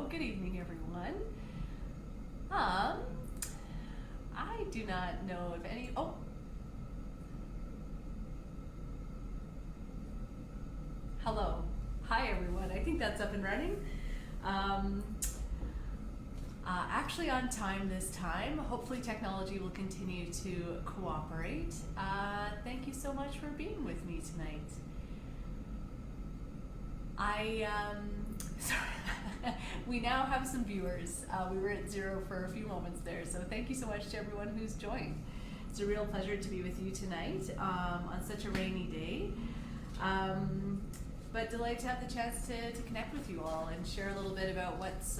Good evening, everyone. I do not know if any. Oh, hello. Hi, everyone. I think that's up and running. Um, Actually, on time this time. Hopefully, technology will continue to cooperate. Thank you so much for being with me tonight. Sorry, we now have some viewers. We were at 0 for a few moments there, so thank you so much to everyone who's joined. It's a real pleasure to be with you tonight on such a rainy day. But delighted to have the chance to connect with you all and share a little bit about what's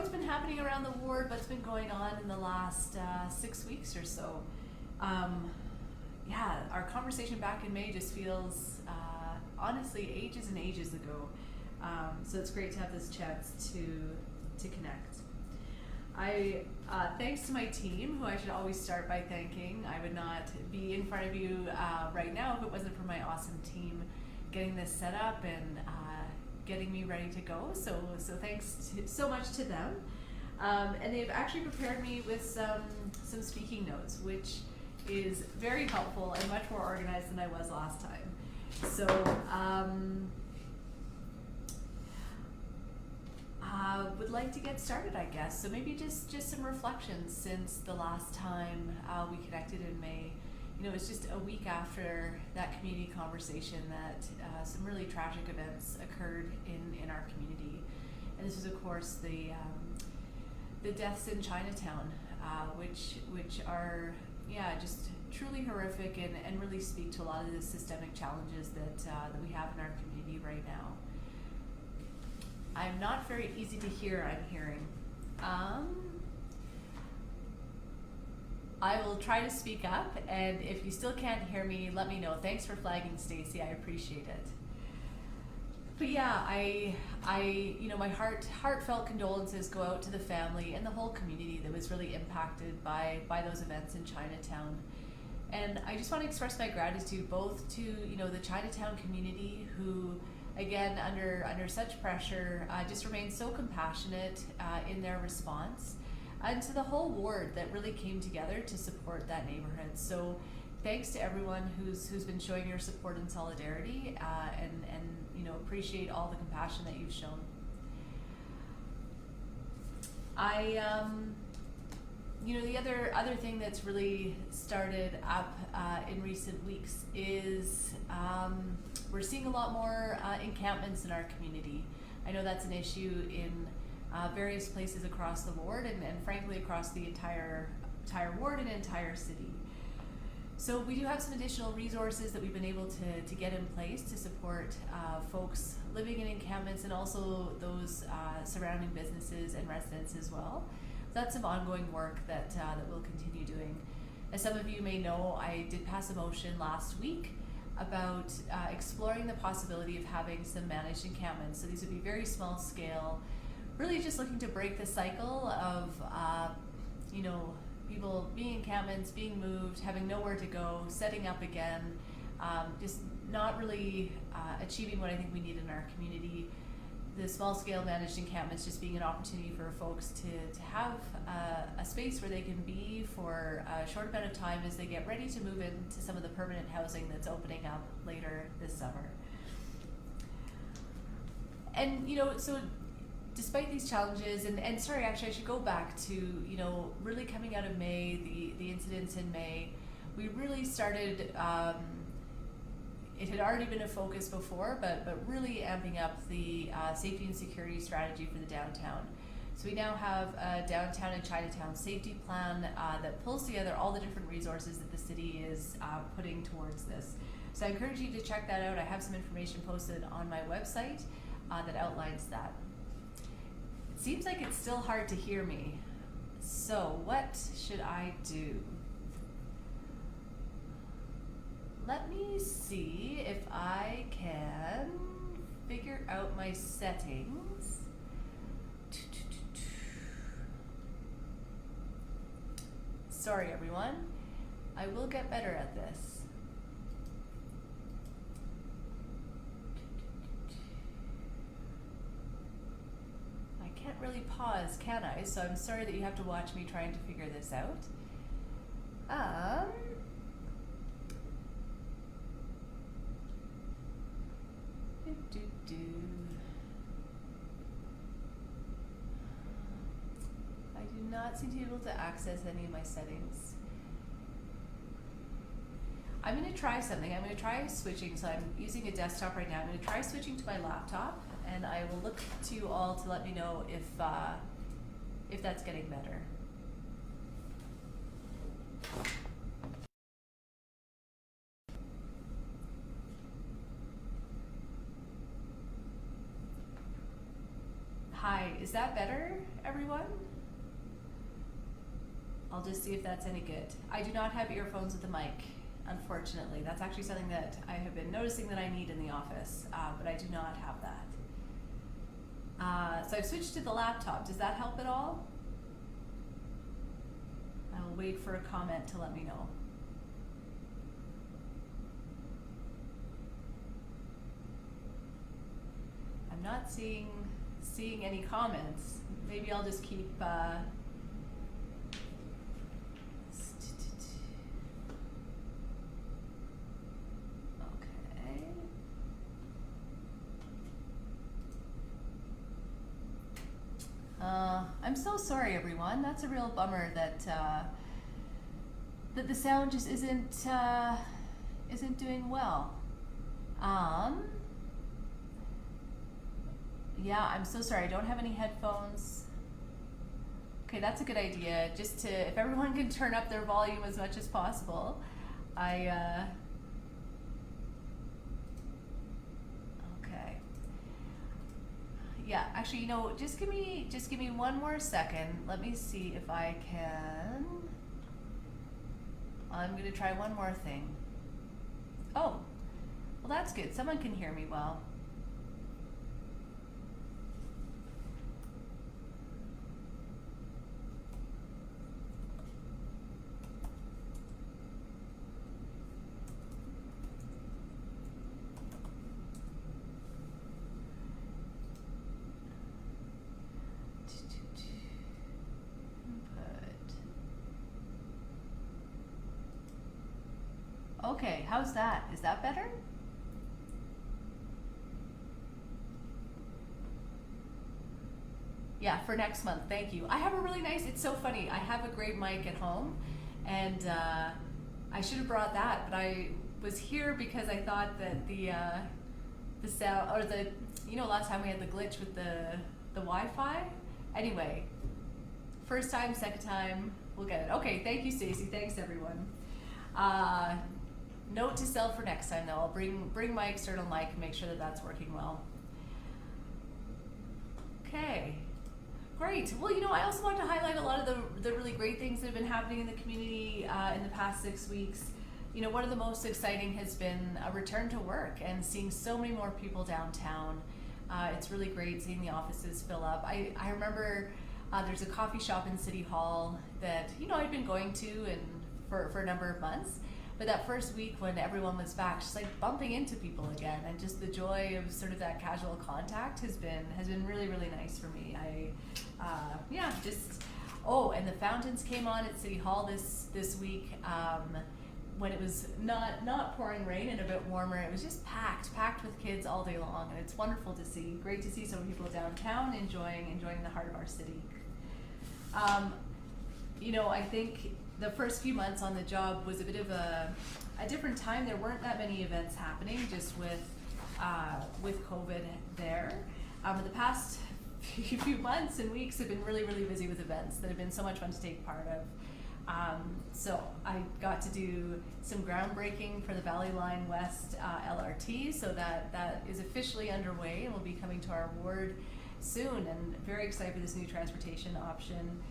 been happening around the ward, what's been going on in the last 6 weeks or so. Yeah, our conversation back in May just feels honestly ages and ages ago. So it's great to have this chance to connect. Thanks to my team, who I should always start by thanking. I would not be in front of you right now if it wasn't for my awesome team getting this set up and getting me ready to go. So thanks so much to them. And they've actually prepared me with some speaking notes, which is very helpful and much more organized than I was last time. So would like to get started, I guess. So maybe just some reflections since the last time we connected in May. You know, it's just a week after that community conversation that some really tragic events occurred in our community. And this was, of course, the deaths in Chinatown, which are, just truly horrific and really speak to a lot of the systemic challenges that we have in our community right now. I'm not very easy to hear, I'm hearing. I will try to speak up, and if you still can't hear me, let me know. Thanks for flagging, Stacy. I appreciate it. But yeah, I my heartfelt condolences go out to the family and the whole community that was really impacted by those events in Chinatown. And I just want to express my gratitude both to the Chinatown community, who again under such pressure just remained so compassionate in their response, and to the whole ward that really came together to support that neighborhood. So thanks to everyone who's been showing your support and solidarity, and appreciate all the compassion that you've shown. The other thing that's really started up in recent weeks is we're seeing a lot more encampments in our community. I know that's an issue in various places across the ward and frankly across the entire ward and entire city. So we do have some additional resources that we've been able to get in place to support folks living in encampments and also those surrounding businesses and residents as well. That's some ongoing work that we'll continue doing. As some of you may know, I did pass a motion last week about exploring the possibility of having some managed encampments. So these would be very small scale, really just looking to break the cycle of people being encampments, being moved, having nowhere to go, setting up again, just not really achieving what I think we need in our community. The small scale managed encampments just being an opportunity for folks to have a space where they can be for a short amount of time as they get ready to move into some of the permanent housing that's opening up later this summer. And so despite these challenges, and sorry, actually I should go back to really coming out of May, the incidents in May, we really started, it had already been a focus before, but really amping up the safety and security strategy for the downtown. So we now have a downtown and Chinatown safety plan that pulls together all the different resources that the city is putting towards this. So I encourage you to check that out. I have some information posted on my website that outlines that. It seems like it's still hard to hear me. So what should I do? Let me see if I can figure out my settings. Sorry, everyone. I will get better at this. I really pause, can I? So I'm sorry that you have to watch me trying to figure this out. Do. I do not seem to be able to access any of my settings. I'm going to try something. I'm going to try switching. So I'm using a desktop right now. I'm going to try switching to my laptop, and I will look to you all to let me know if that's getting better. Hi, is that better, everyone? I'll just see if that's any good. I do not have earphones with the mic, unfortunately. That's actually something that I have been noticing that I need in the office, but I do not have that. So I've switched to the laptop. Does that help at all? I'll wait for a comment to let me know. I'm not seeing any comments. Maybe I'll just keep okay. I'm so sorry, everyone. That's a real bummer that that the sound just isn't doing well. Yeah, I'm so sorry. I don't have any headphones. Okay, that's a good idea. Just to, if everyone can turn up their volume as much as possible. Okay. Yeah, actually, you know, just give me one more second. Let me see if I can. I'm gonna try one more thing. Oh, well, that's good. Someone can hear me well. Okay, how's that? Is that better? Yeah, for next month, thank you. I have a really nice, it's so funny, I have a great mic at home, and I should have brought that, but I was here because I thought that the sound, or the, you know, last time we had the glitch with the Wi-Fi? Anyway, first time, second time, we'll get it. Okay, thank you, Stacey, thanks everyone. Note to self for next time though, I'll bring my external mic and make sure that that's working well. Okay, great. Well, you know, I also want to highlight a lot of the really great things that have been happening in the community in the past 6 weeks. You know, one of the most exciting has been a return to work and seeing so many more people downtown. It's really great seeing the offices fill up. I remember there's a coffee shop in City Hall that, you know, I'd been going to and for a number of months. But that first week when everyone was back, just like bumping into people again, and just the joy of sort of that casual contact has been really, really nice for me. Yeah, just, oh, and the fountains came on at City Hall this week when it was not pouring rain and a bit warmer. It was just packed with kids all day long, and it's wonderful to see. Great to see so many people downtown enjoying the heart of our city. You know, I think the first few months on the job was a bit of a different time. There weren't that many events happening, just with COVID there. But the past few months and weeks have been really, really busy with events that have been so much fun to take part of. So I got to do some groundbreaking for the Valley Line West LRT, so that is officially underway and will be coming to our ward soon, and very excited for this new transportation option.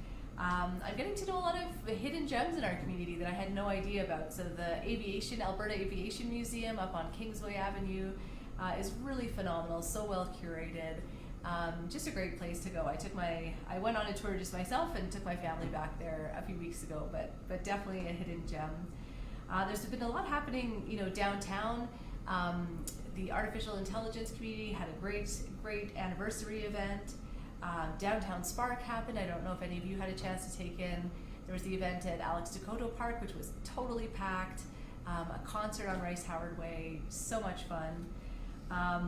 I'm getting to know a lot of hidden gems in our community that I had no idea about. So the Alberta Aviation Museum up on Kingsway Avenue is really phenomenal, so well curated. Just a great place to go. I went on a tour just myself and took my family back there a few weeks ago, but definitely a hidden gem. There's been a lot happening, you know, downtown. The artificial intelligence community had a great anniversary event. Downtown Spark happened. I don't know if any of you had a chance to take in. There was the event at Alex Dakota Park, which was totally packed. A concert on Rice Howard Way, so much fun. I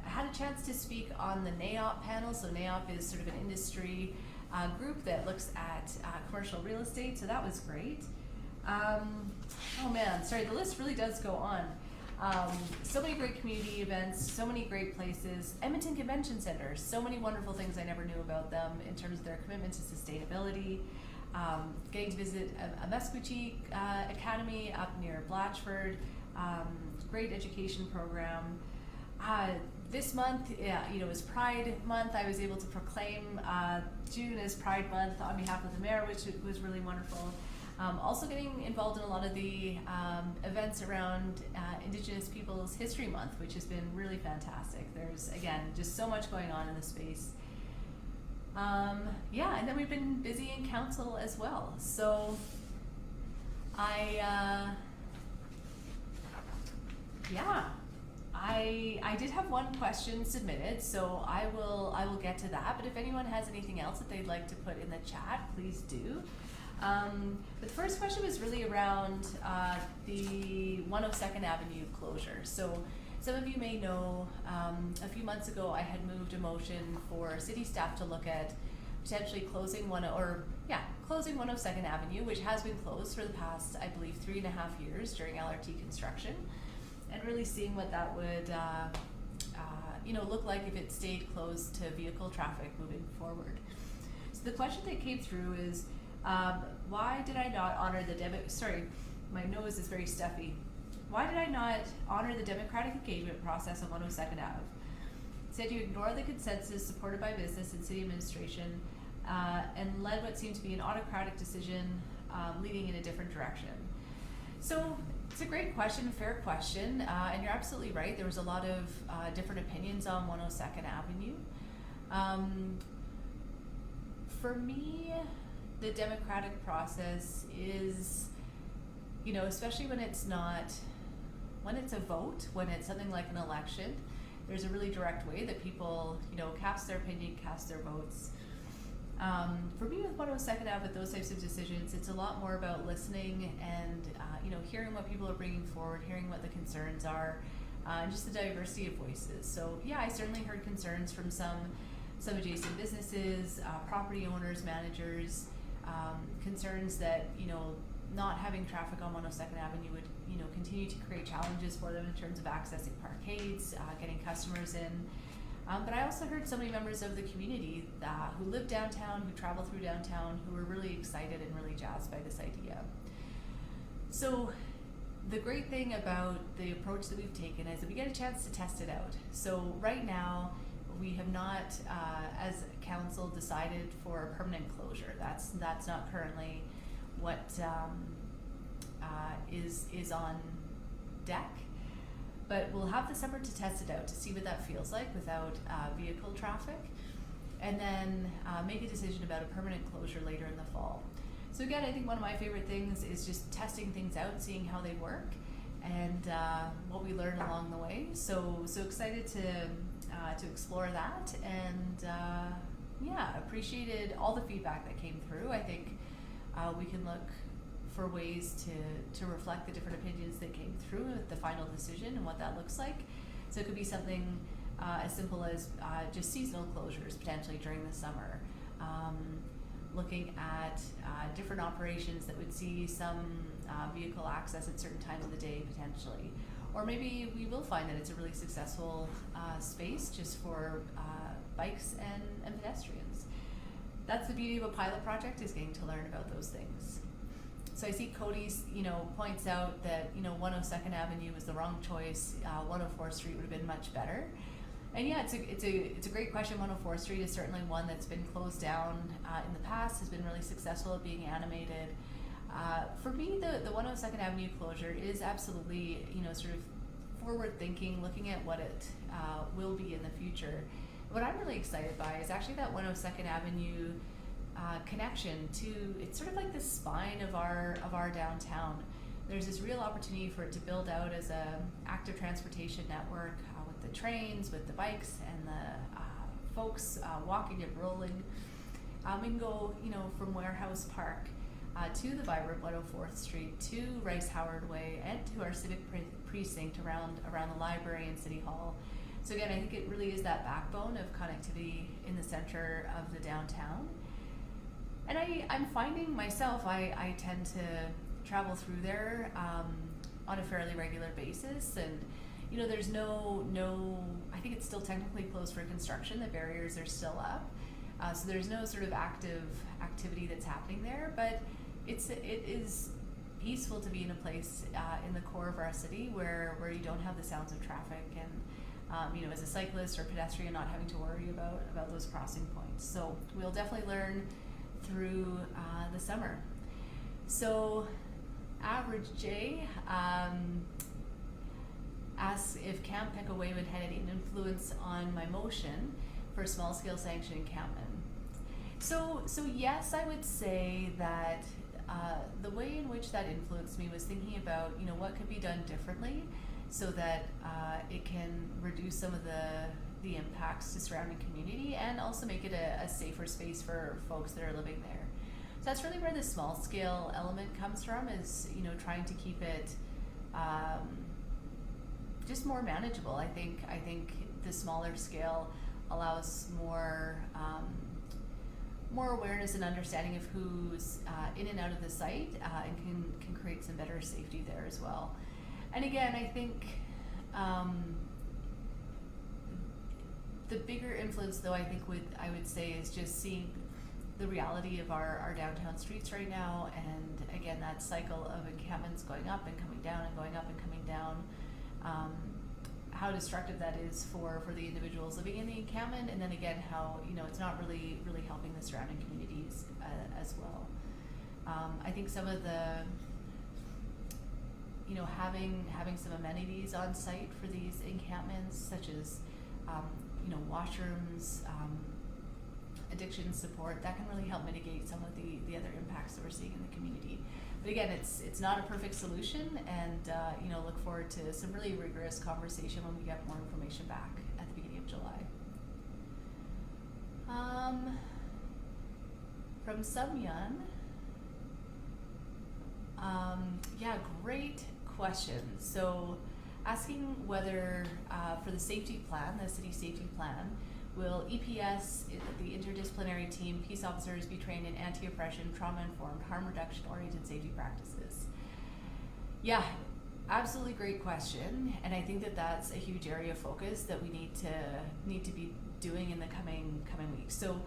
had a chance to speak on the NAOP panel. So NAOP is sort of an industry group that looks at commercial real estate, so that was great. Oh man, sorry, the list really does go on. So many great community events, so many great places. Edmonton Convention Center, so many wonderful things I never knew about them in terms of their commitment to sustainability. Getting to visit a Mesquite Academy up near Blatchford, great education program. This month, is Pride Month. I was able to proclaim June as Pride Month on behalf of the mayor, which was really wonderful. Also getting involved in a lot of the events around Indigenous Peoples History Month, which has been really fantastic. There's, again, just so much going on in the space. And then we've been busy in council as well. So I did have one question submitted, so I will get to that. But if anyone has anything else that they'd like to put in the chat, please do. But the first question was really around the 102nd Avenue closure. So some of you may know, a few months ago I had moved a motion for city staff to look at potentially closing 102nd Avenue, which has been closed for the past, I believe, 3.5 years during LRT construction, and really seeing what that would look like if it stayed closed to vehicle traffic moving forward. So the question that came through is, why did I not honor sorry, my nose is very stuffy. Why did I not honor the democratic engagement process on 102nd Ave? It said you ignore the consensus supported by business and city administration and led what seemed to be an autocratic decision leading in a different direction. So it's a great question, fair question, and you're absolutely right. There was a lot of different opinions on 102nd Avenue. For me, the democratic process is, especially when it's a vote, when it's something like an election, there's a really direct way that people, cast their opinion, cast their votes. For me with 102nd Ave, with those types of decisions, it's a lot more about listening and, hearing what people are bringing forward, hearing what the concerns are, and just the diversity of voices. So yeah, I certainly heard concerns from some adjacent businesses, property owners, managers, concerns that, not having traffic on 102nd Avenue would, continue to create challenges for them in terms of accessing parkades, getting customers in. But I also heard so many members of the community who live downtown, who travel through downtown, who were really excited and really jazzed by this idea. So the great thing about the approach that we've taken is that we get a chance to test it out. So right now, we have not, as council, decided for a permanent closure. That's not currently what is on deck. But we'll have the summer to test it out to see what that feels like without vehicle traffic, and then make a decision about a permanent closure later in the fall. So again, I think one of my favorite things is just testing things out, seeing how they work, and what we learn along the way. So excited to explore that, and appreciated all the feedback that came through. I think we can look for ways to reflect the different opinions that came through with the final decision and what that looks like. So it could be something as simple as just seasonal closures potentially during the summer, looking at different operations that would see some vehicle access at certain times of the day potentially. Or maybe we will find that it's a really successful space just for bikes and pedestrians. That's the beauty of a pilot project, is getting to learn about those things. So I see Cody's, points out that, 102nd Avenue was the wrong choice. 104th Street would have been much better. And yeah, it's a great question. 104th Street is certainly one that's been closed down in the past, has been really successful at being animated. For me, the 102nd Avenue closure is absolutely, sort of forward thinking, looking at what it will be in the future. What I'm really excited by is actually that 102nd Avenue connection to, it's sort of like the spine of our downtown. There's this real opportunity for it to build out as a active transportation network with the trains, with the bikes, and the folks walking and rolling. We can go, from Warehouse Park to the vibrant 104th Street, to Rice Howard Way, and to our civic precinct around the library and City Hall. So again, I think it really is that backbone of connectivity in the center of the downtown. And I'm finding myself, I tend to travel through there on a fairly regular basis, and there's no, I think it's still technically closed for construction. The barriers are still up, so there's no sort of active activity that's happening there. But it is peaceful to be in a place in the core of our city where you don't have the sounds of traffic, and as a cyclist or pedestrian, not having to worry about those crossing points. So we'll definitely learn through the summer. So Average J asks if Camp Pickaway would have any influence on my motion for small-scale sanctioned encampment. So yes, I would say that the way in which that influenced me was thinking about what could be done differently so that it can reduce some of the impacts to surrounding community, and also make it a safer space for folks that are living there. So that's really where the small scale element comes from, is trying to keep it just more manageable. I think the smaller scale allows more awareness and understanding of who's in and out of the site, and can create some better safety there as well. And again, I think the bigger influence, though, I would say is just seeing the reality of our downtown streets right now, and again, that cycle of encampments going up and coming down and going up and coming down, how destructive that is for the individuals living in the encampment, and then again how it's not really helping the surrounding communities as well. I think some of the having some amenities on site for these encampments, such as washrooms, addiction support, that can really help mitigate some of the other impacts that we're seeing in the community. But again, it's not a perfect solution, and look forward to some really rigorous conversation when we get more information back at the beginning of July. From Samyan, great question. So asking whether for the safety plan, the city safety plan, will EPS, the interdisciplinary team, peace officers be trained in anti-oppression, trauma-informed, harm reduction-oriented safety practices? Yeah, absolutely great question, and I think that's a huge area of focus that we need to be doing in the coming weeks. So,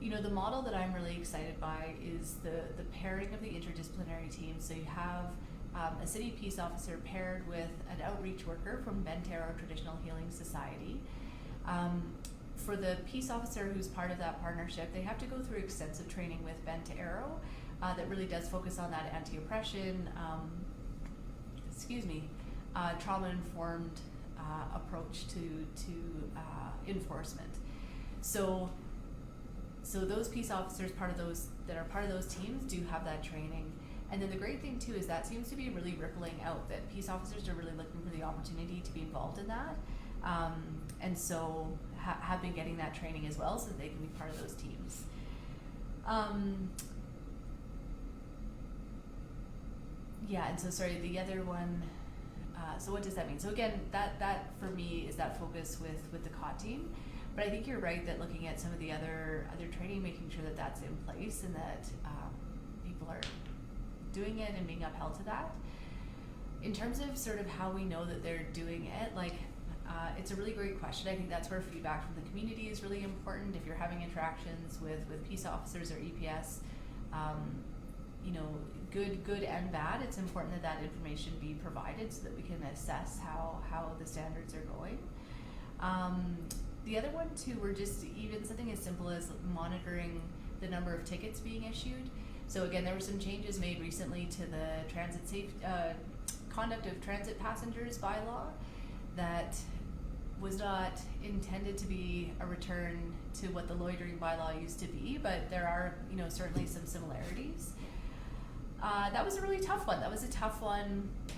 the model that I'm really excited by is the pairing of the interdisciplinary team. So you have a city peace officer paired with an outreach worker from Bentero Traditional Healing Society. For the peace officer who's part of that partnership, they have to go through extensive training with Bentero that really does focus on that anti-oppression, trauma-informed approach to enforcement. So those peace officers, that are part of those teams, do have that training. And then the great thing too is that seems to be really rippling out, that peace officers are really looking for the opportunity to be involved in that, and so have been getting that training as well, so that they can be part of those teams. And so sorry, the other one. So what does that mean? So again, that for me is that focus with the COT team. But I think you're right that looking at some of the other training, making sure that that's in place and that people are doing it and being upheld to that. In terms of sort of how we know that they're doing it, it's a really great question. I think that's where feedback from the community is really important. If you're having interactions with peace officers or EPS, good and bad, it's important that information be provided so that we can assess how the standards are going. The other one too, we're just even something as simple as monitoring the number of tickets being issued. So again, there were some changes made recently to the conduct of transit passengers bylaw that was not intended to be a return to what the loitering bylaw used to be, but there are certainly some similarities. That was a really tough one.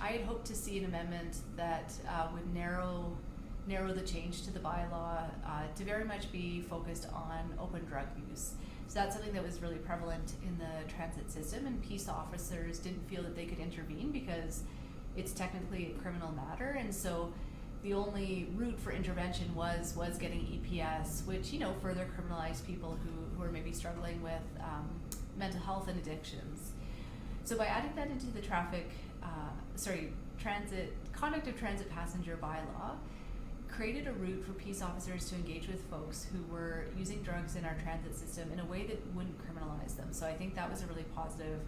I had hoped to see an amendment that would narrow narrow the change to the bylaw to very much be focused on open drug use. So that's something that was really prevalent in the transit system, and peace officers didn't feel that they could intervene because it's technically a criminal matter, and so the only route for intervention was getting EPS, which, you know, further criminalized people who are maybe struggling with mental health and addictions. So by adding that into the conduct of transit passenger bylaw, created a route for peace officers to engage with folks who were using drugs in our transit system in a way that wouldn't criminalize them. So I think that was a really positive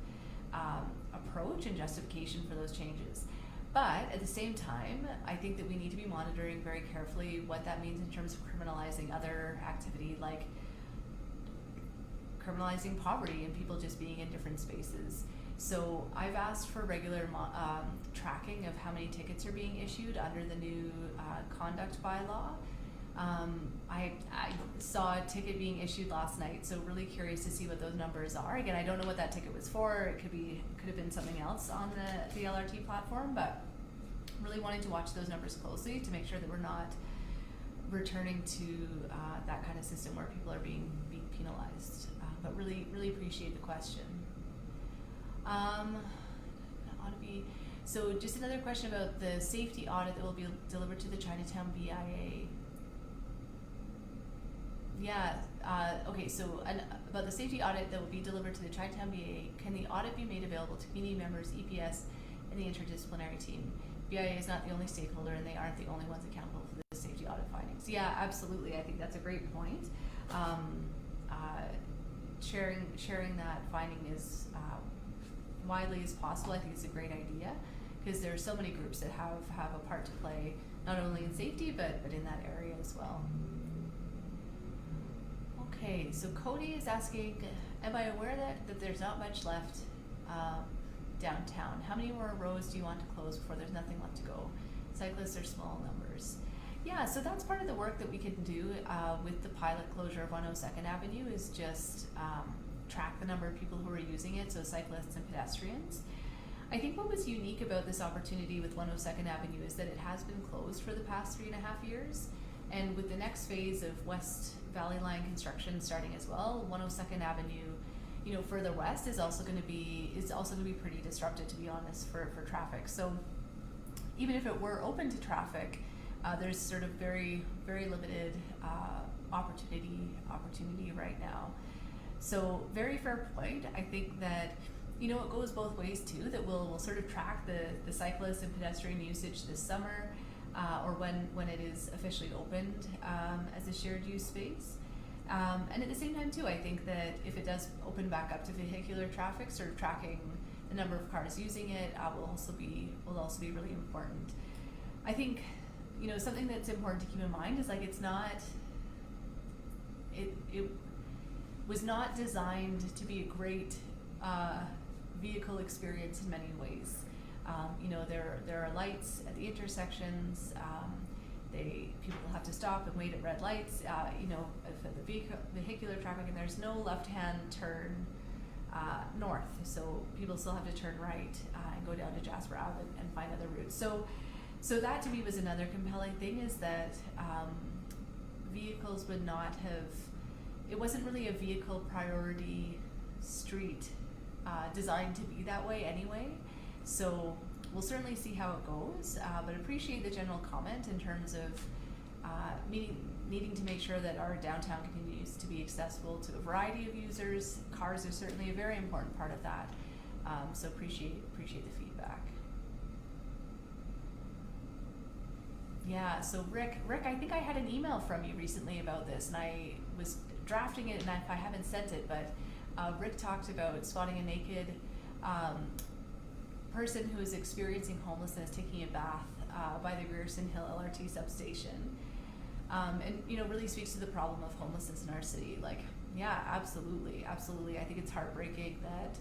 approach and justification for those changes. But at the same time, I think that we need to be monitoring very carefully what that means in terms of criminalizing other activity, like criminalizing poverty and people just being in different spaces. So I've asked for regular tracking of how many tickets are being issued under the new conduct bylaw. I saw a ticket being issued last night, so really curious to see what those numbers are. Again, I don't know what that ticket was for. It could have been something else on the LRT platform, but really wanting to watch those numbers closely to make sure that we're not returning to that kind of system where people are being penalized. But really appreciate the question. So just another question about the safety audit that will be delivered to the Chinatown BIA. Yeah, okay, so about the safety audit that will be delivered to the Chinatown BIA, can the audit be made available to community members, EPS, and the interdisciplinary team? BIA is not the only stakeholder, and they aren't the only ones accountable for the safety audit findings. Yeah, absolutely, I think that's a great point. Sharing that finding as widely as possible, I think it's a great idea, because there are so many groups that have a part to play, not only in safety, but in that area as well. Okay, so Cody is asking, am I aware that there's not much left downtown? How many more rows do you want to close before there's nothing left to go? Cyclists are small numbers. Yeah, so that's part of the work that we can do with the pilot closure of 102nd Avenue is just track the number of people who are using it, so cyclists and pedestrians. I think what was unique about this opportunity with 102nd Avenue is that it has been closed for the past 3.5 years, and with the next phase of West Valley Line construction starting as well, 102nd Avenue, you know, further west is also going to be pretty disrupted, to be honest, for traffic. So even if it were open to traffic, there's sort of very limited opportunity right now. So very fair point. I think that, you know, it goes both ways too, that we'll sort of track the cyclist and pedestrian usage this summer, or when it is officially opened as a shared use space. And at the same time too, I think that if it does open back up to vehicular traffic, sort of tracking the number of cars using it will also be really important. I think, you know, something that's important to keep in mind is, like, it was not designed to be a great vehicle experience in many ways. You know, there are lights at the intersections. People have to stop and wait at red lights. You know, for the vehicular traffic, and there's no left-hand turn north, so people still have to turn right and go down to Jasper Ave and find other routes. So that to me was another compelling thing, is that vehicles would not have, it wasn't really a vehicle priority street designed to be that way anyway. So we'll certainly see how it goes, but appreciate the general comment in terms of needing to make sure that our downtown continues to be accessible to a variety of users. Cars are certainly a very important part of that, so appreciate the feedback. Yeah, so Rick, I think I had an email from you recently about this, and I was drafting it, and if I haven't sent it, but Rick talked about spotting a naked person who is experiencing homelessness taking a bath by the Grierson Hill LRT substation, and, you know, really speaks to the problem of homelessness in our city. Like, yeah, absolutely. I think it's heartbreaking that,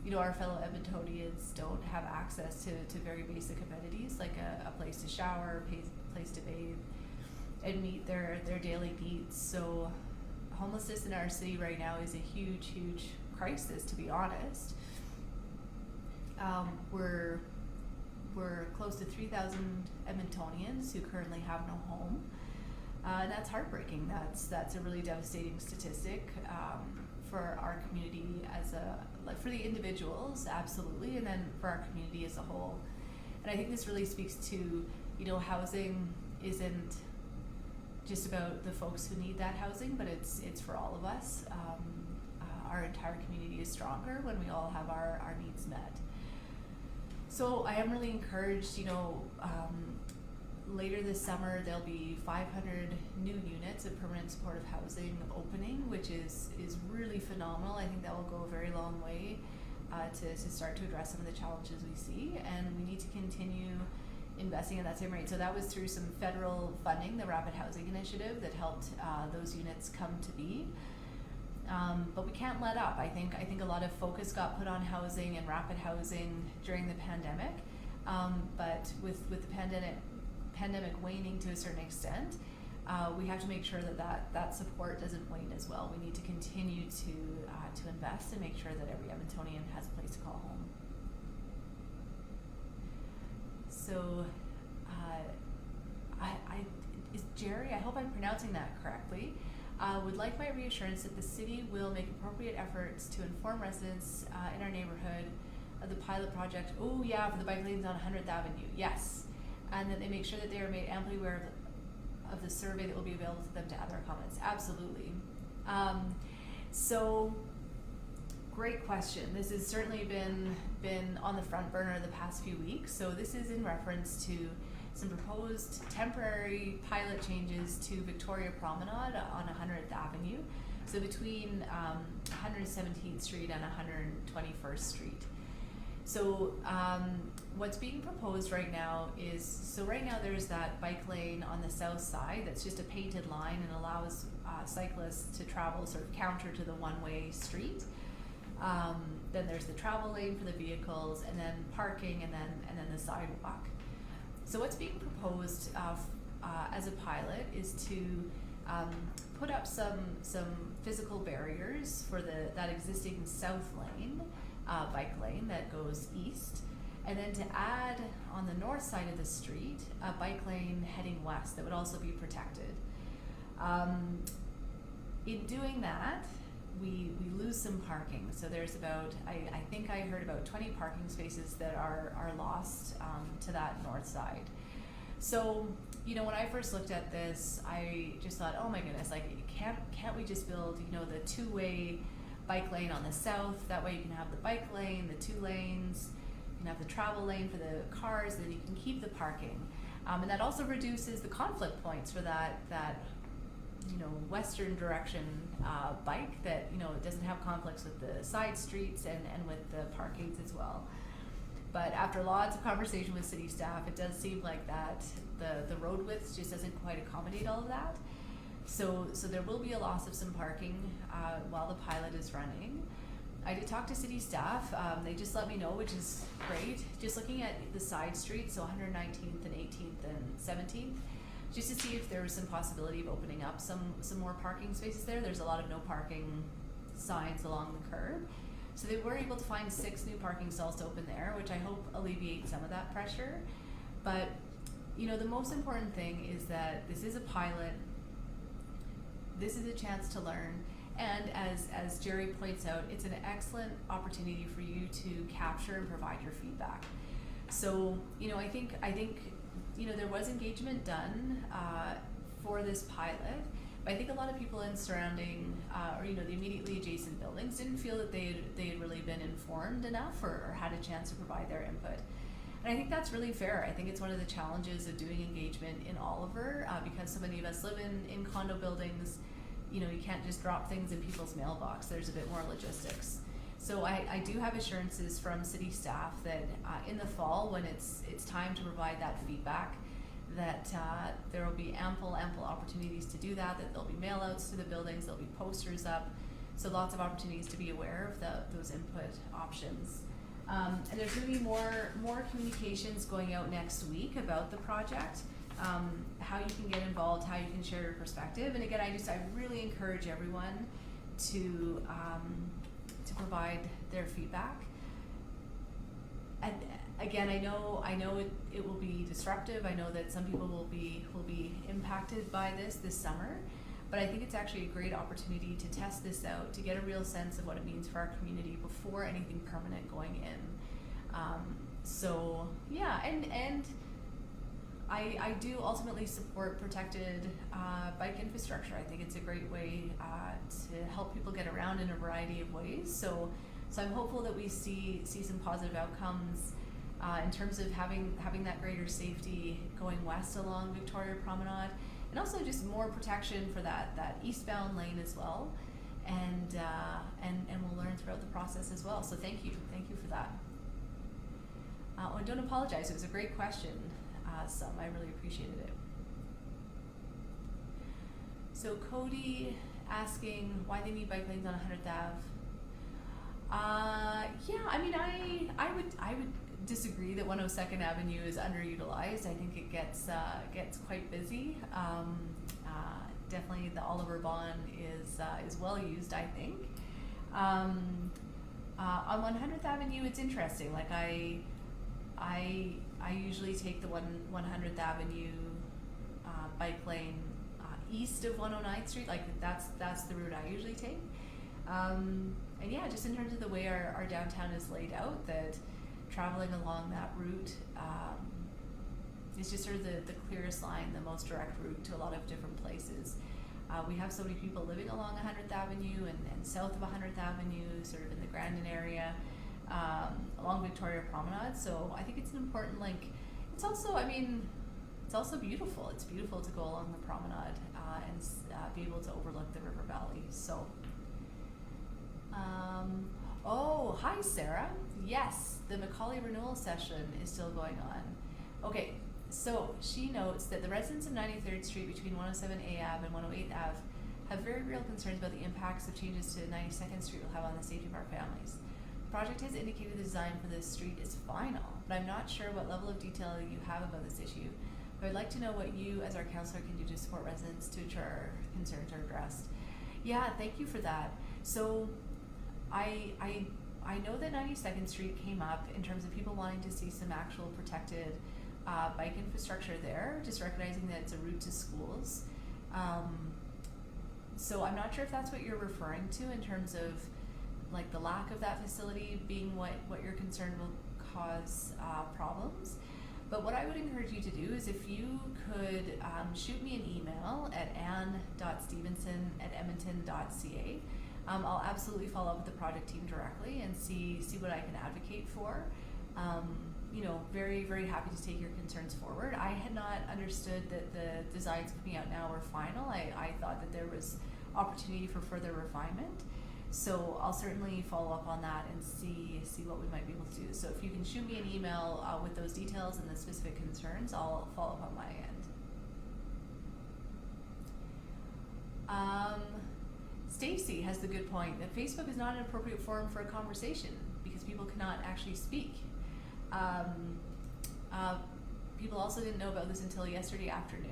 you know, our fellow Edmontonians don't have access to very basic amenities, like a place to shower, place to bathe, and meet their daily needs. So homelessness in our city right now is a huge crisis, to be honest. We're we're close to 3,000 Edmontonians who currently have no home. And that's heartbreaking. That's a really devastating statistic for our community for the individuals, absolutely, and then for our community as a whole. And I think this really speaks to, housing isn't just about the folks who need that housing, but it's for all of us. Our entire community is stronger when we all have our needs met. So I am really encouraged, later this summer there'll be 500 new units of permanent supportive housing opening, which is really phenomenal. I think that will go a very long way to start to address some of the challenges we see, and we need to continue investing at that same rate. So that was through some federal funding, the Rapid Housing Initiative, that helped those units come to be. But we can't let up. I think a lot of focus got put on housing and rapid housing during the pandemic, but with the pandemic waning to a certain extent, we have to make sure that support doesn't wane as well. We need to continue to invest and make sure that every Edmontonian has a place to call home. So, Jerry, I hope I'm pronouncing that correctly. Would like my reassurance that the city will make appropriate efforts to inform residents in our neighborhood of the pilot project. Oh yeah, for the bike lanes on 100th Avenue, yes. And that they make sure that they are made amply aware of the survey that will be available to them to add their comments. Absolutely. So, great question. This has certainly been on the front burner the past few weeks. So this is in reference to some proposed temporary pilot changes to Victoria Promenade on 100th Avenue. So between 117th Street and 121st Street. So what's being proposed right now is, right now there's that bike lane on the south side that's just a painted line and allows cyclists to travel sort of counter to the one-way street. Then there's the travel lane for the vehicles, and then parking, and then the sidewalk. So what's being proposed as a pilot is to put up some physical barriers for that existing south lane, bike lane that goes east, and then to add on the north side of the street a bike lane heading west that would also be protected. In doing that, we lose some parking. So there's about, I think I heard about 20 parking spaces that are lost to that north side. So, when I first looked at this, I just thought, oh my goodness, like can't we just build, the two-way bike lane on the south? That way you can have the bike lane, the two lanes, you can have the travel lane for the cars, then you can keep the parking. And that also reduces the conflict points for that western direction bike that, it doesn't have conflicts with the side streets and with the parkings as well. But after lots of conversation with city staff, it does seem like that the road width just doesn't quite accommodate all of that. So there will be a loss of some parking while the pilot is running. I did talk to city staff. They just let me know, which is great. Just looking at the side streets, so 119th and 18th and 17th, just to see if there was some possibility of opening up some more parking spaces there. There's a lot of no parking signs along the curb. So they were able to find 6 new parking stalls to open there, which I hope alleviates some of that pressure. But, the most important thing is that this is a pilot. This is a chance to learn. And as Jerry points out, it's an excellent opportunity for you to capture and provide your feedback. So, I think there was engagement done for this pilot, but I think a lot of people in surrounding, or the immediately adjacent buildings didn't feel that they had really been informed enough or had a chance to provide their input. And I think that's really fair. I think it's one of the challenges of doing engagement in Oliver, because so many of us live in condo buildings. You can't just drop things in people's mailbox. There's a bit more logistics. So I do have assurances from city staff that in the fall, when it's time to provide that feedback, that there will be ample opportunities to do that there'll be mail outs to the buildings, there'll be posters up, so lots of opportunities to be aware of those input options. And there's going to be more communications going out next week about the project, how you can get involved, how you can share your perspective. And again, I really encourage everyone to provide their feedback. and again, I know it will be disruptive. I know that some people will be impacted by this summer, but I think it's actually a great opportunity to test this out, to get a real sense of what it means for our community before anything permanent going in. So yeah, and I do ultimately support protected bike infrastructure. I think it's a great way to help people get around in a variety of ways. So I'm hopeful that we see some positive outcomes in terms of having that greater safety going west along Victoria Promenade, and also just more protection for that eastbound lane as well. And we'll learn throughout the process as well. So thank you for that. And don't apologize. It was a great question. I really appreciated it. So Cody asking why they need bike lanes on 100th Ave. Yeah, I mean, I would disagree that 102nd Avenue is underutilized. I think it gets quite busy. Definitely the Oliver Bond is well used, I think. On 100th Avenue, it's interesting. Like I usually take the 100th Avenue bike lane east of 109th Street. Like that's the route I usually take. And yeah, just in terms of the way our downtown is laid out, that traveling along that route is just sort of the clearest line, the most direct route to a lot of different places. We have so many people living along 100th Avenue and south of 100th Avenue, sort of in the Grandin area, along Victoria Promenade. So I think it's an important link. It's also, I mean, it's also beautiful. It's beautiful to go along the promenade and be able to overlook the river valley. So, oh, hi Sarah. Yes, the Macaulay renewal session is still going on. Okay, so she notes that the residents of 93rd Street between 107A Ave and 108 Ave have very real concerns about the impacts of changes to 92nd Street will have on the safety of our families. The project has indicated the design for this street is final, but I'm not sure what level of detail you have about this issue. But I'd like to know what you as our councillor can do to support residents to ensure our concerns are addressed. Yeah, thank you for that. So I know that 92nd Street came up in terms of people wanting to see some actual protected bike infrastructure there, just recognizing that it's a route to schools. So I'm not sure if that's what you're referring to in terms of like the lack of that facility being what you're concerned will cause problems. But what I would encourage you to do is if you could shoot me an email at ann.stevenson@edmonton.ca. I'll absolutely follow up with the project team directly and see what I can advocate for. You know, very, very happy to take your concerns forward. I had not understood that the designs coming out now were final. I thought that there was opportunity for further refinement. So I'll certainly follow up on that and see what we might be able to do. So if you can shoot me an email with those details and the specific concerns, I'll follow up on my end. Stacy has the good point that Facebook is not an appropriate forum for a conversation because people cannot actually speak. People also didn't know about this until yesterday afternoon.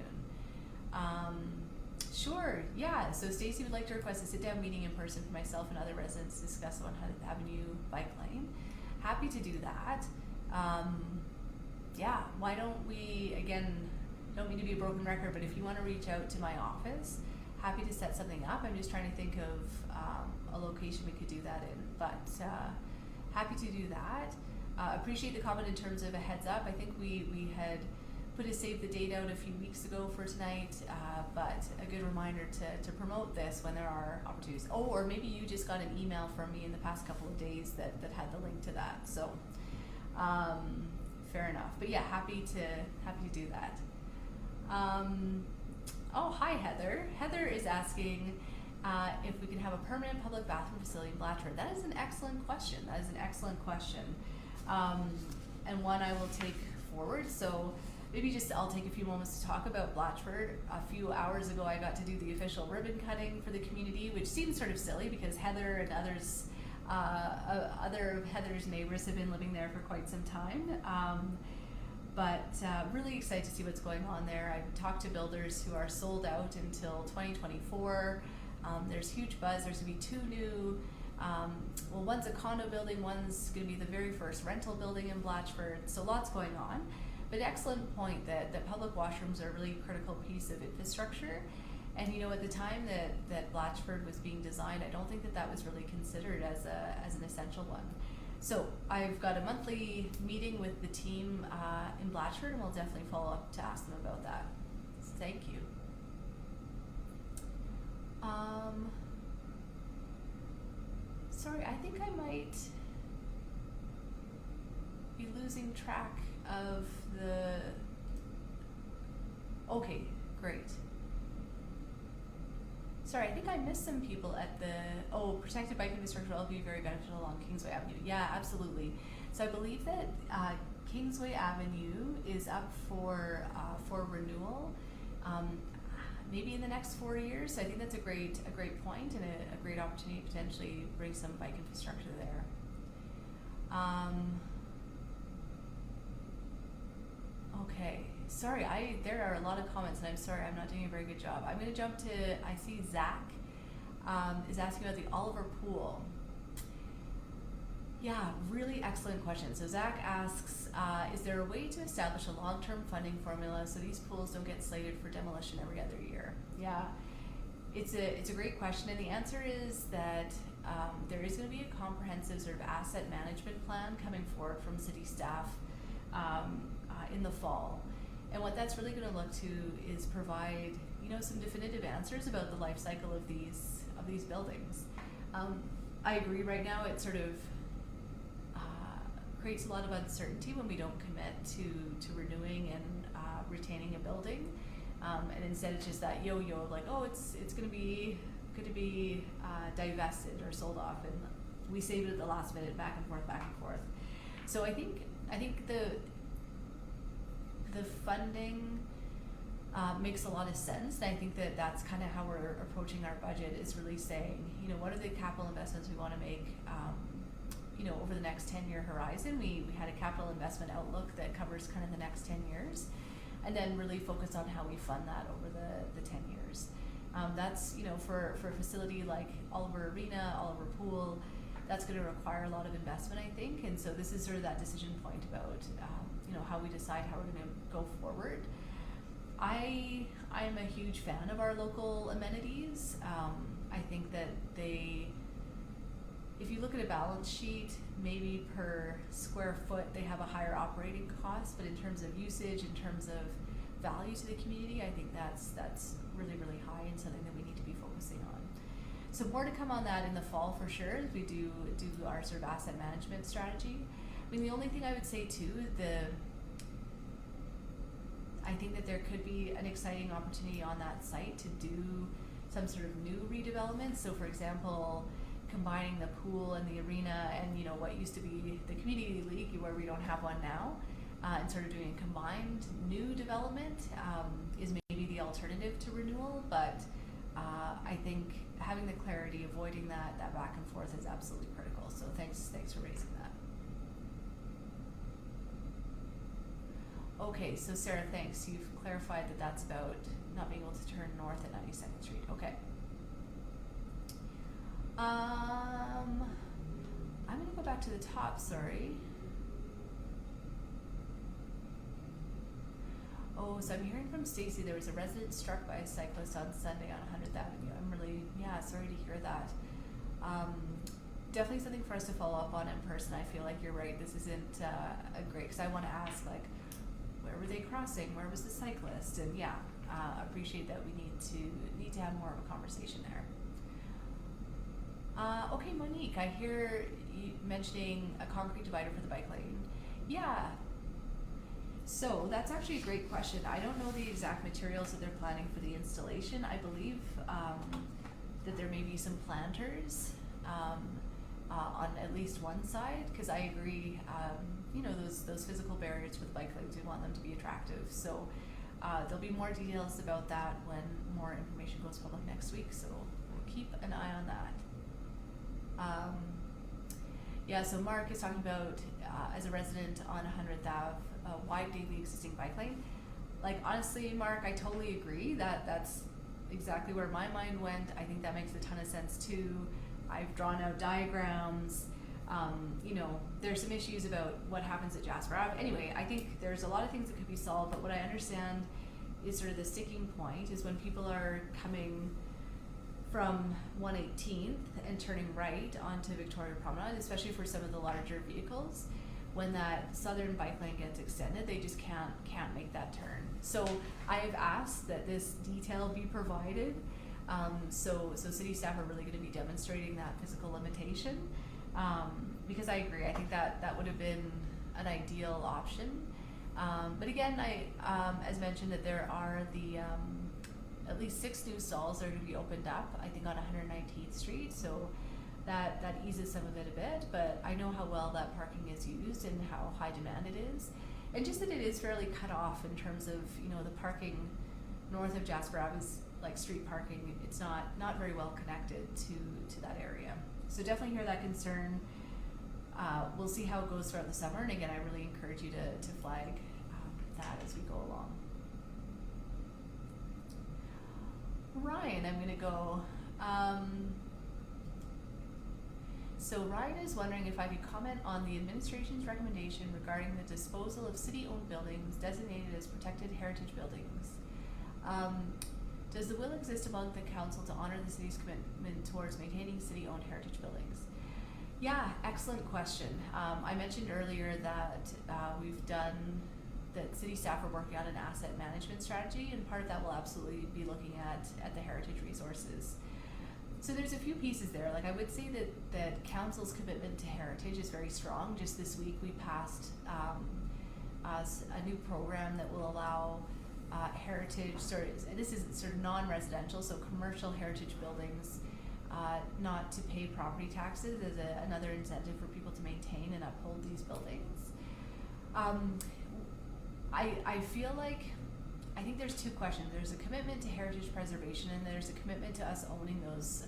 Sure, yeah. So Stacy would like to request a sit-down meeting in person for myself and other residents to discuss the 100th Avenue bike lane. Happy to do that. Yeah, why don't we, again, don't mean to be a broken record, but if you want to reach out to my office, happy to set something up. I'm just trying to think of a location we could do that in, but happy to do that. Appreciate the comment in terms of a heads up. I think we had put a save the date out a few weeks ago for tonight, but a good reminder to promote this when there are opportunities. Oh, or maybe you just got an email from me in the past couple of days that had the link to that. So fair enough. But yeah, happy to do that. Oh, hi Heather. Heather is asking if we can have a permanent public bathroom facility in Blatchford. That is an excellent question. And one I will take forward. So maybe I'll take a few moments to talk about Blatchford. A few hours ago I got to do the official ribbon cutting for the community, which seems sort of silly because Heather and others, other of Heather's neighbors have been living there for quite some time. But really excited to see what's going on there. I've talked to builders who are sold out until 2024. There's huge buzz. There's going to be 2 new Well, one's a condo building, one's going to be the very first rental building in Blatchford, so lots going on. But excellent point that public washrooms are a really critical piece of infrastructure. And at the time that Blatchford was being designed, I don't think that was really considered as an essential one. So I've got a monthly meeting with the team in Blatchford, and we'll definitely follow up to ask them about that. So thank you. Sorry, I think I might be losing track of the. Okay, great. Sorry, I think I missed some people at the, protected bike infrastructure will be very beneficial along Kingsway Avenue. Yeah, absolutely. So I believe that Kingsway Avenue is up for renewal, maybe in the next 4 years. So I think that's a great point and a great opportunity to potentially bring some bike infrastructure there. Okay. Sorry, there are a lot of comments, and I'm sorry I'm not doing a very good job. I'm going to jump to, I see Zach is asking about the Oliver Pool. Yeah, really excellent question. So Zach asks, is there a way to establish a long-term funding formula so these pools don't get slated for demolition every other year? Yeah, it's a great question, and the answer is that there is going to be a comprehensive sort of asset management plan coming forward from city staff in the fall. And what that's really going to look to is provide, some definitive answers about the life cycle of these buildings. I agree. Right now, it sort of creates a lot of uncertainty when we don't commit to renewing and retaining a building, and instead it's just that yo-yo, like, it's going to be divested or sold off, and we save it at the last minute, back and forth. So I think the funding makes a lot of sense, and I think that's kind of how we're approaching our budget, is really saying, what are the capital investments we want to make, over the next 10-year horizon. We had a capital investment outlook that covers kind of the next 10 years, and then really focus on how we fund that over the 10 years. That's, for a facility like Oliver Arena, Oliver Pool, that's going to require a lot of investment, I think, and so this is sort of that decision point about how we decide how we're going to go forward. I am a huge fan of our local amenities. I think that if you look at a balance sheet, maybe per square foot they have a higher operating cost, but in terms of usage, in terms of value to the community, I think that's really, really high and something that we need to be focusing on. So more to come on that in the fall for sure, as we do our sort of asset management strategy. I mean, the only thing I would say too, I think that there could be an exciting opportunity on that site to do some sort of new redevelopment. So for example, combining the pool and the arena and what used to be the community league, where we don't have one now, and sort of doing a combined new development is maybe the alternative to renewal. But I think having the clarity, avoiding that back and forth is absolutely critical. So thanks for raising that. Okay, so Sarah, thanks. You've clarified that that's about not being able to turn north at 92nd Street. Okay. I'm going to go back to the top, sorry. Oh, so I'm hearing from Stacy there was a resident struck by a cyclist on Sunday on 100th Avenue. I'm really, sorry to hear that. Definitely something for us to follow up on in person. I feel like you're right. This isn't a great, because I want to ask, like, where were they crossing? Where was the cyclist? And appreciate that we need to have more of a conversation there. Okay, Monique, I hear you mentioning a concrete divider for the bike lane. Yeah. So that's actually a great question. I don't know the exact materials that they're planning for the installation. I believe that there may be some planters on at least one side, because I agree, those physical barriers for the bike lanes, we want them to be attractive. So there'll be more details about that when more information goes public next week, so we'll keep an eye on that. So Mark is talking about, as a resident on 100th Ave, widening the existing bike lane. Like, honestly, Mark, I totally agree that that's exactly where my mind went. I think that makes a ton of sense too. I've drawn out diagrams. You know, there's some issues about what happens at Jasper Ave. Anyway, I think there's a lot of things that could be solved, but what I understand is sort of the sticking point is when people are coming from 118th and turning right onto Victoria Promenade, especially for some of the larger vehicles, when that southern bike lane gets extended, they just can't make that turn. So I have asked that this detail be provided. So city staff are really going to be demonstrating that physical limitation, because I agree. I think that would have been an ideal option. But again, as mentioned, that there are at least 6 new stalls that are going to be opened up, I think on 119th Street, so that eases some of it a bit, but I know how well that parking is used and how high demand it is, and just that it is fairly cut off in terms of, you know, the parking north of Jasper Ave is like street parking. It's not very well connected to that area. So definitely hear that concern. We'll see how it goes throughout the summer, and again, I really encourage you to flag that as we go along. Ryan, I'm gonna go. So Ryan is wondering if I could comment on the administration's recommendation regarding the disposal of city-owned buildings designated as protected heritage buildings. Does the will exist among the council to honor the city's commitment towards maintaining city-owned heritage buildings? Yeah, excellent question. I mentioned earlier that that city staff are working on an asset management strategy, and part of that will absolutely be looking at the heritage resources. So there's a few pieces there. Like, I would say that council's commitment to heritage is very strong. Just this week we passed a new program that will allow heritage, and this is sort of non-residential, so commercial heritage buildings, not to pay property taxes as another incentive for people to maintain and uphold these buildings. I feel like, I think there's 2 questions. There's a commitment to heritage preservation, and there's a commitment to us owning those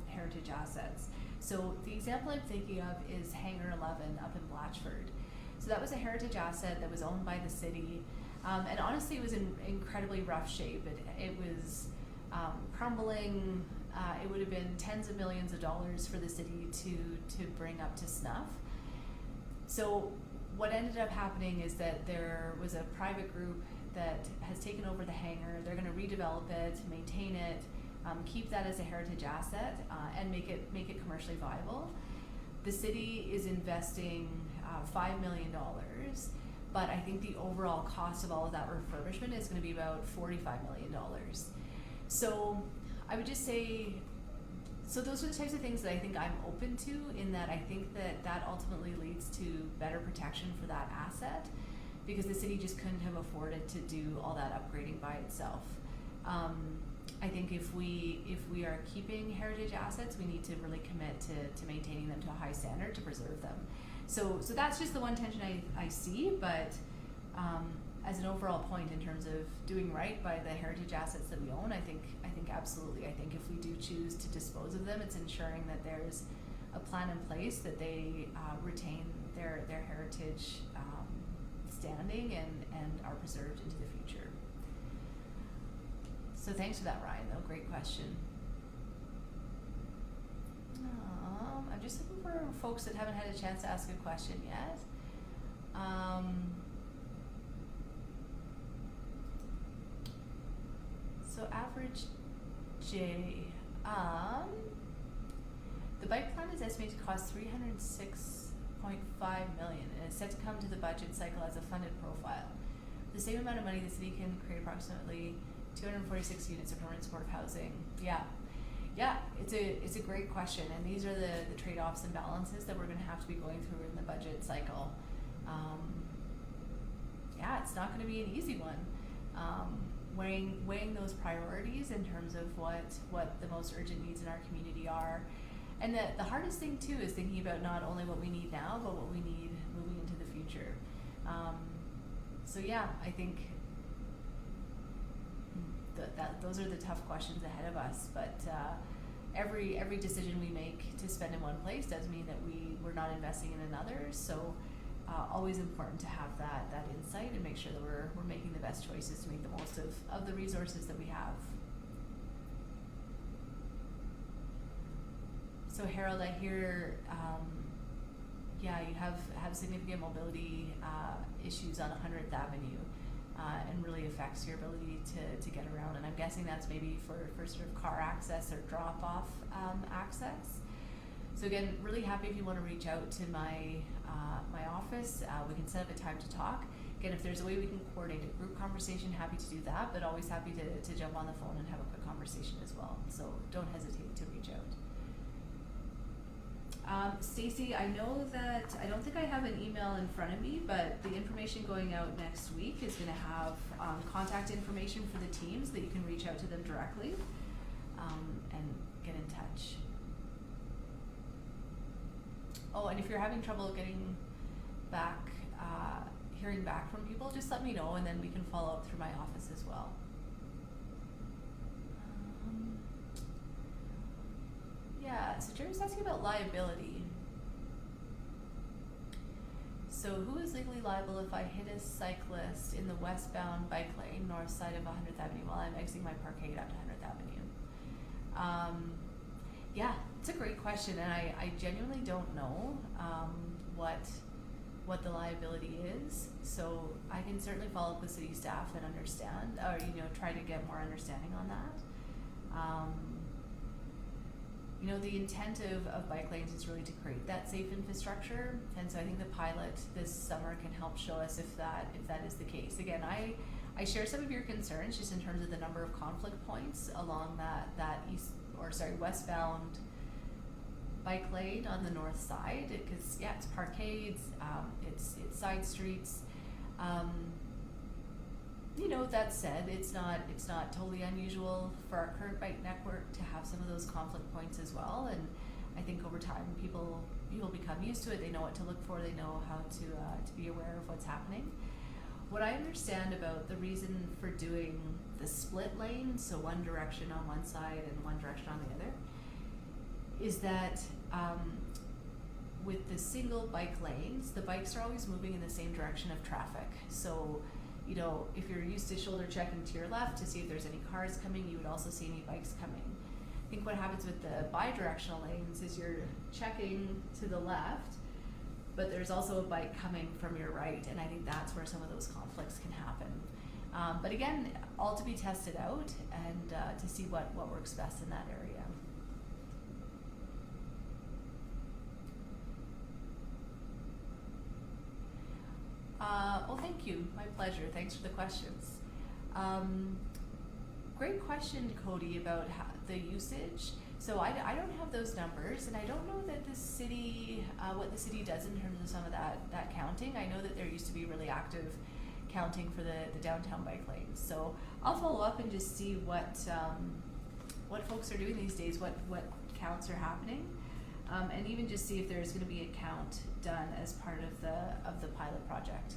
heritage assets. So the example I'm thinking of is Hangar 11 up in Blatchford. So that was a heritage asset that was owned by the city, and honestly it was in incredibly rough shape. It was crumbling. It would have been tens of millions of dollars for the city to bring up to snuff. So what ended up happening is that there was a private group that has taken over the hangar. They're going to redevelop it, maintain it, keep that as a heritage asset, and make it commercially viable. The city is investing $5 million, but I think the overall cost of all of that refurbishment is going to be about $45 million. So I would just say, so those are the types of things that I think I'm open to, in that I think that ultimately leads to better protection for that asset, because the city just couldn't have afforded to do all that upgrading by itself. I think if we are keeping heritage assets, we need to really commit to maintaining them to a high standard to preserve them. So that's just the one tension I see, but as an overall point in terms of doing right by the heritage assets that we own, I think absolutely. I think if we do choose to dispose of them, it's ensuring that there's a plan in place that they retain their heritage standing and are preserved into the future. So thanks for that, Ryan, though. Great question. I'm just looking for folks that haven't had a chance to ask a question yet. So average J, the bike plan is estimated to cost $306.5 million, and is set to come to the budget cycle as a funded profile. For the same amount of money, the city can create approximately 246 units of permanent supportive housing. Yeah, it's a great question, and these are the trade-offs and balances that we're going to have to be going through in the budget cycle. It's not going to be an easy one. Weighing those priorities in terms of what the most urgent needs in our community are. And the hardest thing too is thinking about not only what we need now, but what we need moving into the future. I think that those are the tough questions ahead of us. But every decision we make to spend in one place does mean that we're not investing in another. So always important to have that insight and make sure that we're making the best choices to make the most of the resources that we have. So Harold, I hear, yeah, you have significant mobility issues on 100th Avenue, and really affects your ability to get around. And I'm guessing that's maybe for sort of car access or drop-off access. So again, really happy if you want to reach out to my my office. We can set up a time to talk. Again, if there's a way we can coordinate a group conversation, happy to do that, but always happy to jump on the phone and have a quick conversation as well. So don't hesitate to reach out. Stacy, I know that, I don't think I have an email in front of me, but the information going out next week is going to have contact information for the teams that you can reach out to them directly and get in touch. Oh, and if you're having trouble getting back, hearing back from people, just let me know and then we can follow up through my office as well. Yeah, so Jerry's asking about liability. So who is legally liable if I hit a cyclist in the westbound bike lane, north side of 100th Avenue while I'm exiting my parkade up to 100th Avenue? Yeah, it's a great question, and I genuinely don't know what the liability is. So I can certainly follow up with city staff and understand, or try to get more understanding on that. The intent of bike lanes is really to create that safe infrastructure, and so I think the pilot this summer can help show us if that is the case. Again, I share some of your concerns just in terms of the number of conflict points along that westbound bike lane on the north side, because it's parkades, it's side streets. That said, it's not totally unusual for our current bike network to have some of those conflict points as well. And I think over time, people become used to it. They know what to look for. They know how to be aware of what's happening. What I understand about the reason for doing the split lane, so one direction on one side and one direction on the other, is that with the single bike lanes, the bikes are always moving in the same direction of traffic. So if you're used to shoulder checking to your left to see if there's any cars coming, you would also see any bikes coming. I think what happens with the bi-directional lanes is you're checking to the left, but there's also a bike coming from your right, and I think that's where some of those conflicts can happen. But again, all to be tested out and to see what works best in that area. Thank you. My pleasure. Thanks for the questions. Great question, Cody, about the usage. So I don't have those numbers, and I don't know that the city, what the city does in terms of some of that counting. I know that there used to be really active counting for the downtown bike lanes. So I'll follow up and just see what folks are doing these days, what counts are happening. And even just see if there's going to be a count done as part of the pilot project.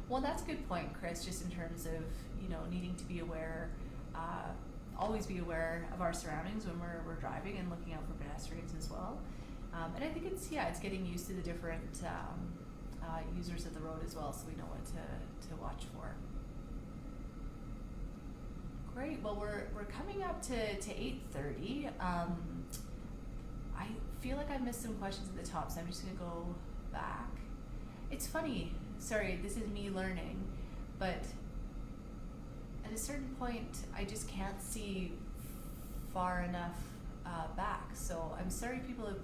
Well, that's a good point, Chris, just in terms of needing to be aware, always be aware of our surroundings when we're driving and looking out for pedestrians as well. And I think it's getting used to the different users of the road as well, so we know what to watch for. Great. Well, we're coming up to 8:30. I feel like I missed some questions at the top, so I'm just going to go back. It's funny. Sorry, this is me learning, but at a certain point, I just can't see far enough back. So I'm sorry people have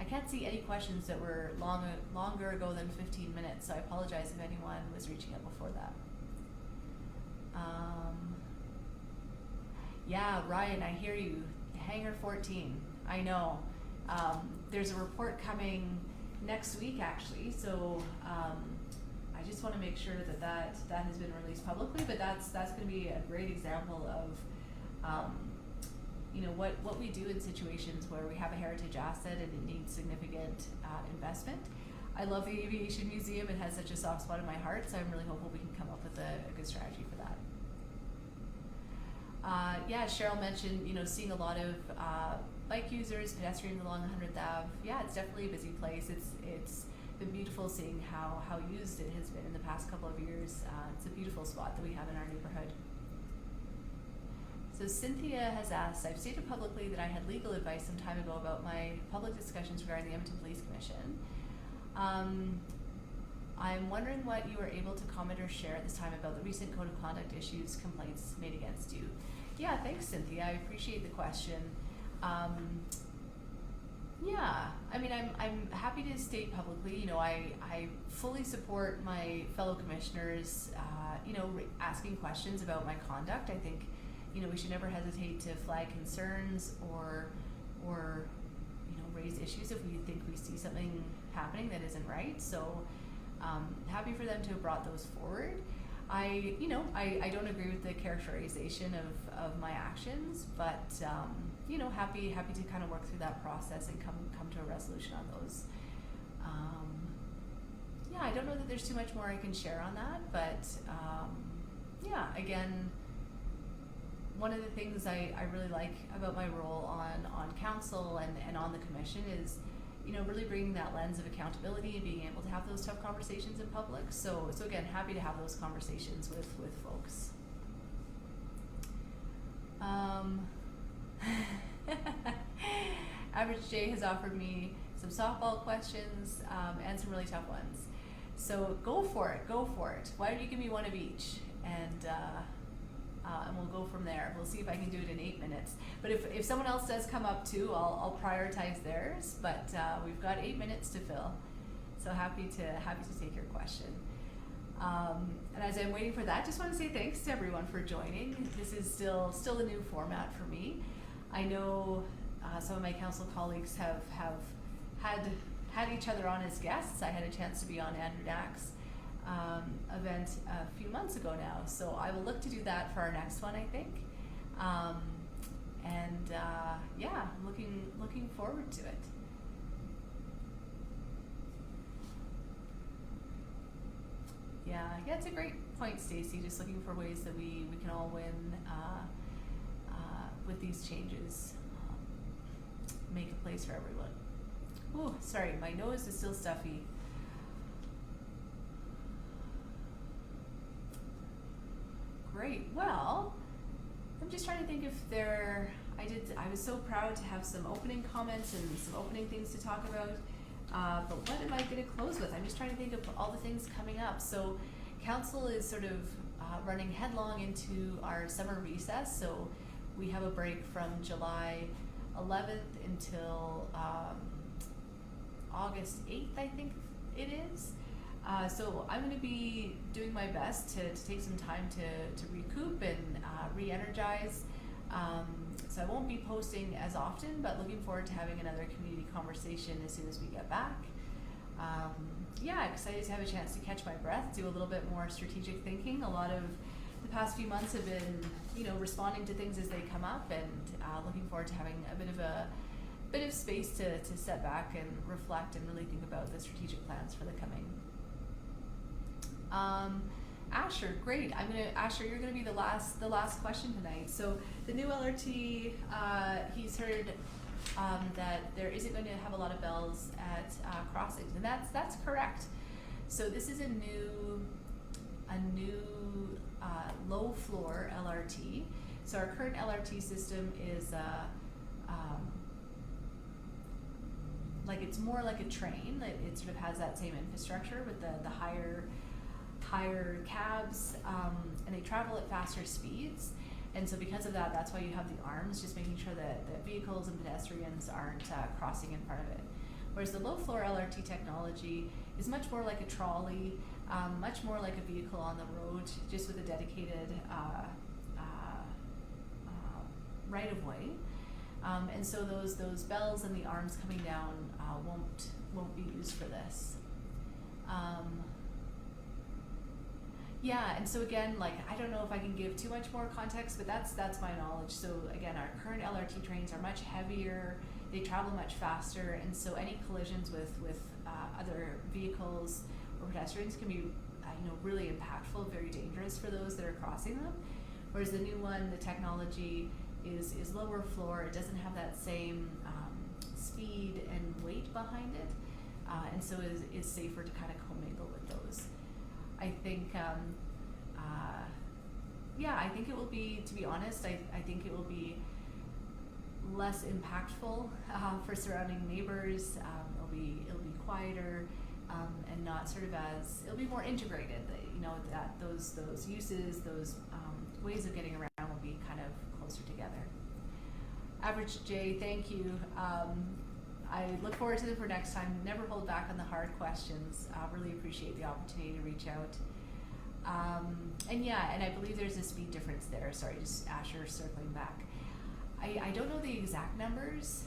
I can't see any questions that were longer ago than 15 minutes, so I apologize if anyone was reaching out before that. Yeah, Ryan, I hear you. Hangar 14, I know. There's a report coming next week, actually, so I just want to make sure that has been released publicly, but that's going to be a great example of what we do in situations where we have a heritage asset and it needs significant investment. I love the Aviation Museum. It has such a soft spot in my heart, so I'm really hopeful we can come up with a good strategy for that. Cheryl mentioned, seeing a lot of bike users, pedestrians along 100th Ave. Yeah, it's definitely a busy place. It's been beautiful seeing how used it has been in the past couple of years. It's a beautiful spot that we have in our neighborhood. So Cynthia has asked, I've stated publicly that I had legal advice some time ago about my public discussions regarding the Edmonton Police Commission. I'm wondering what you were able to comment or share at this time about the recent code of conduct issues, complaints made against you. Yeah, thanks, Cynthia. I appreciate the question. Yeah, I mean, I'm happy to state publicly, you know, I fully support my fellow commissioners, you know, asking questions about my conduct. I think, you know, we should never hesitate to flag concerns or you know, raise issues if we think we see something happening that isn't right. So happy for them to have brought those forward. I don't agree with the characterization of my actions, but you know, happy to kind of work through that process and come to a resolution on those. Yeah, I don't know that there's too much more I can share on that, but yeah, again, one of the things I really like about my role on council and on the commission is, you know, really bringing that lens of accountability and being able to have those tough conversations in public. So again, happy to have those conversations with folks. Average J has offered me some softball questions and some really tough ones. So go for it. Why don't you give me one of each, and we'll go from there. We'll see if I can do it in 8 minutes. But if someone else does come up too, I'll prioritize theirs. But we've got 8 minutes to fill, so happy to take your question. And as I'm waiting for that, just want to say thanks to everyone for joining. This is still a new format for me. I know some of my council colleagues have had each other on as guests. I had a chance to be on Andrew Dack's event a few months ago now, so I will look to do that for our next one, I think. Yeah, looking forward to it. Yeah, it's a great point, Stacey. Just looking for ways that we can all win with these changes. Make a place for everyone. Ooh, sorry, my nose is still stuffy. Great. Well, I'm just trying to think if I was so proud to have some opening comments and some opening things to talk about. But what am I going to close with? I'm just trying to think of all the things coming up. So council is sort of running headlong into our summer recess. So we have a break from July 11th until August 8th, I think it is. So I'm going to be doing my best to take some time to recoup and re-energize. So I won't be posting as often, but looking forward to having another community conversation as soon as we get back. Yeah, excited to have a chance to catch my breath, do a little bit more strategic thinking. A lot of the past few months have been, you know, responding to things as they come up, and looking forward to having a bit of space to step back and reflect and really think about the strategic plans for the coming. Asher, great. Asher, you're gonna be the last question tonight. So the new LRT, he's heard that there isn't going to have a lot of bells at crossings, and that's correct. So this is a new low floor LRT. So our current LRT system is like, it's more like a train. It sort of has that same infrastructure with the higher cabs, and they travel at faster speeds. And so because of that, that's why you have the arms, just making sure that vehicles and pedestrians aren't crossing in front of it. Whereas the low floor LRT technology is much more like a trolley, much more like a vehicle on the road, just with a dedicated right of way. And so those bells and the arms coming down won't be used for this. Yeah, and so again, like, I don't know if I can give too much more context, but that's my knowledge. So again, our current LRT trains are much heavier, they travel much faster, and so any collisions with other vehicles or pedestrians can be really impactful, very dangerous for those that are crossing them. Whereas the new one, the technology is lower floor, it doesn't have that same speed and weight behind it, and so is safer to kind of commingle with those. I think yeah, I think it will be, to be honest, I think it will be less impactful for surrounding neighbors. It'll be quieter, and not sort of as, it'll be more integrated. You know, that those uses, those ways of getting around will be kind of closer together. Average J, thank you. I look forward to it for next time. Never hold back on the hard questions. Really appreciate the opportunity to reach out. And yeah, and I believe there's a speed difference there. Sorry, just Asher circling back. I don't know the exact numbers.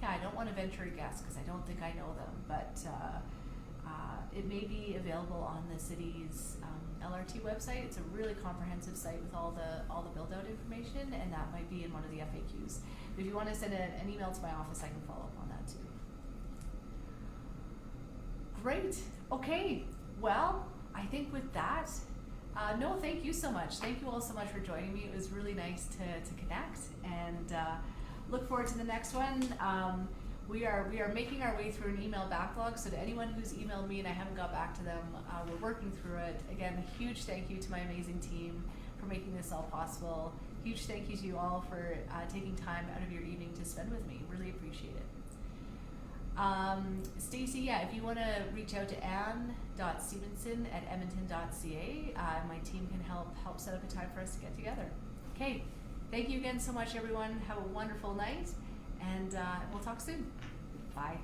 Yeah, I don't want to venture a guess because I don't think I know them, but it may be available on the city's LRT website. It's a really comprehensive site with all the build-out information, and that might be in one of the FAQs. But if you want to send an email to my office, I can follow up on that too. Great. Okay. Well, I think with that, no, thank you so much. Thank you all so much for joining me. It was really nice to connect, and look forward to the next one. We are making our way through an email backlog, so to anyone who's emailed me and I haven't got back to them, we're working through it. Again, a huge thank you to my amazing team for making this all possible. Huge thank you to you all for taking time out of your evening to spend with me. Really appreciate it. Stacey, yeah, if you want to reach out to ann.stevenson@edmonton.ca, my team can help set up a time for us to get together. Okay, thank you again so much, everyone. Have a wonderful night, and we'll talk soon. Bye.